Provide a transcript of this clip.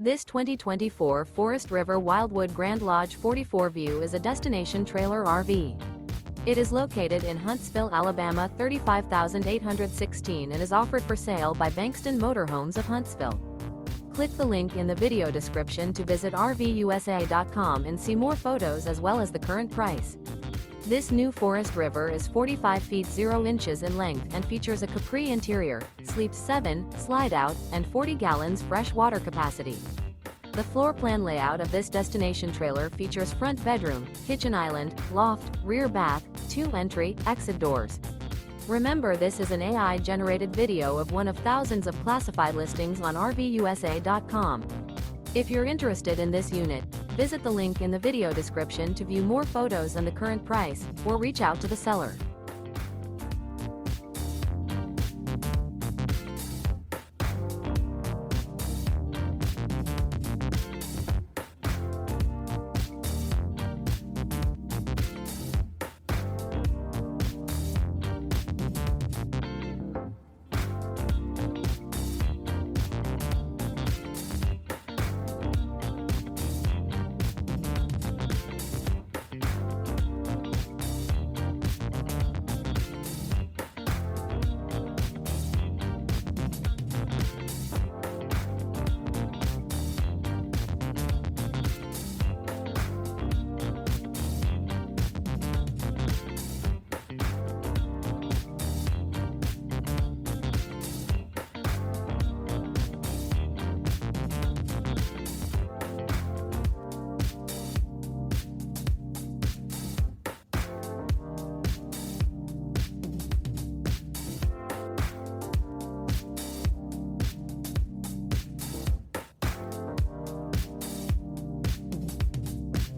This 2024 Forest River Wildwood Grand Lodge 44 View is a destination trailer RV. It is located in Huntsville, Alabama 35816 and is offered for sale by Bankston Motorhomes of Huntsville. Click the link in the video description to visit RVUSA.com and see more photos as well as the current price. This new Forest River is 45 feet 0 inches in length and features a CAPRI interior, sleeps 7, slide-out, and 40 gallons fresh water capacity. The floor plan layout of this destination trailer features front bedroom, kitchen island, loft, rear bath, 2 entry, exit doors. Remember, this is an AI-generated video of one of thousands of classified listings on RVUSA.com. If you're interested in this unit, visit the link in the video description to view more photos and the current price, or reach out to the seller.